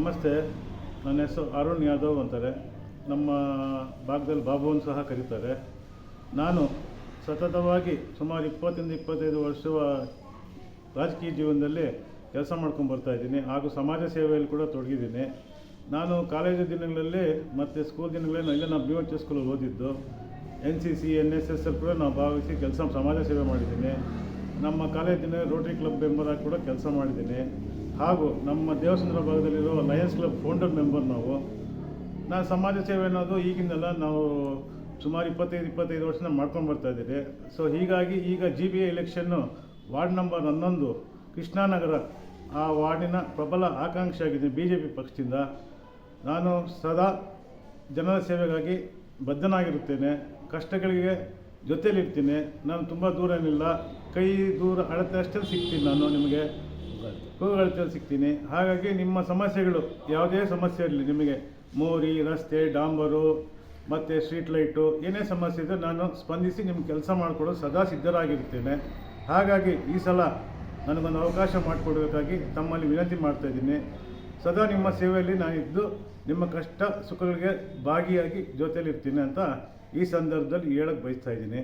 ನಮಸ್ತೆ. ನನ್ನ ಹೆಸರು ಅರುಣ್ ಯಾದವ್ ಅಂತಾರೆ. ನಮ್ಮ ಭಾಗದಲ್ಲಿ ಬಾಬು ಅಂತ ಸಹ ಕರೀತಾರೆ. ನಾನು ಸತತವಾಗಿ ಸುಮಾರು 20-25 ವರ್ಷವ ರಾಜಕೀಯ ಜೀವನದಲ್ಲಿ ಕೆಲಸ ಮಾಡ್ಕೊಂಡು ಬರ್ತಾಯಿದ್ದೀನಿ, ಹಾಗೂ ಸಮಾಜ ಸೇವೆಯಲ್ಲಿ ಕೂಡ ತೊಡಗಿದ್ದೀನಿ. ನಾನು ಕಾಲೇಜು ದಿನಗಳಲ್ಲಿ ಮತ್ತು ಸ್ಕೂಲ್ ದಿನಗಳಲ್ಲಿ ಇಲ್ಲೇ ನಾವು BOH ಸ್ಕೂಲಲ್ಲಿ ಓದಿದ್ದು. NCC NSS ಕೂಡ ನಾವು ಭಾಗವಹಿಸಿ ಸಮಾಜ ಸೇವೆ ಮಾಡಿದ್ದೀನಿ. ನಮ್ಮ ಕಾಲೇಜಿನ ರೋಟರಿ ಕ್ಲಬ್ ಮೆಂಬರ್ ಆಗಿ ಕೂಡ ಕೆಲಸ ಮಾಡಿದ್ದೀನಿ. ಹಾಗೂ ನಮ್ಮ ದೇವಸ್ಥಾನದ ಭಾಗದಲ್ಲಿರೋ ಲಯನ್ಸ್ ಕ್ಲಬ್ ಫೌಂಡರ್ ಮೆಂಬರ್ ನಾವು. ನಾನು ಸಮಾಜ ಸೇವೆ ಅನ್ನೋದು ಈಗಿಂದಲ್ಲ, ನಾವು ಸುಮಾರು 25 ವರ್ಷದಿಂದ ಮಾಡ್ಕೊಂಡು ಬರ್ತಾಯಿದ್ದೀವಿ. ಸೊ ಹೀಗಾಗಿ ಈಗ GBA election ward number 11 Krishnanagar, ಆ ವಾರ್ಡಿನ ಪ್ರಬಲ ಆಕಾಂಕ್ಷಿ ಆಗಿದ್ದೀನಿ BJP ಪಕ್ಷದಿಂದ. ನಾನು ಸದಾ ಜನರ ಸೇವೆಗಾಗಿ ಬದ್ಧನಾಗಿರುತ್ತೇನೆ, ಕಷ್ಟಗಳಿಗೆ ಜೊತೆಯಲ್ಲಿರ್ತೀನಿ. ನಾನು ತುಂಬ ದೂರ ಏನಿಲ್ಲ, ಕೈ ದೂರ ಅಳತೆಯಷ್ಟೇ ಸಿಗ್ತೀನಿ, ನಾನು ನಿಮಗೆ ಕೂಗುಗಳತೆಯಲ್ಲಿ ಸಿಗ್ತೀನಿ. ಹಾಗಾಗಿ ನಿಮ್ಮ ಸಮಸ್ಯೆಗಳು ಯಾವುದೇ ಸಮಸ್ಯೆ ಇರಲಿ, ನಿಮಗೆ ಮೋರಿ, ರಸ್ತೆ, ಡಾಂಬರು ಮತ್ತು ಸ್ಟ್ರೀಟ್ ಲೈಟು ಏನೇ ಸಮಸ್ಯೆ ಇದ್ದರೆ ನಾನು ಸ್ಪಂದಿಸಿ ನಿಮ್ಗೆ ಕೆಲಸ ಮಾಡಿಕೊಡೋದು ಸದಾ ಸಿದ್ಧರಾಗಿರ್ತೇನೆ. ಹಾಗಾಗಿ ಈ ಸಲ ನನಗೊಂದು ಅವಕಾಶ ಮಾಡಿಕೊಡಬೇಕಾಗಿ ತಮ್ಮಲ್ಲಿ ವಿನಂತಿ ಮಾಡ್ತಾಯಿದ್ದೀನಿ. ಸದಾ ನಿಮ್ಮ ಸೇವೆಯಲ್ಲಿ ನಾನಿದ್ದು ನಿಮ್ಮ ಕಷ್ಟ ಸುಖಗಳಿಗೆ ಭಾಗಿಯಾಗಿ ಜೊತೆಯಲ್ಲಿರ್ತೀನಿ ಅಂತ ಈ ಸಂದರ್ಭದಲ್ಲಿ ಹೇಳಕ್ಕೆ ಬಯಸ್ತಾ ಇದ್ದೀನಿ.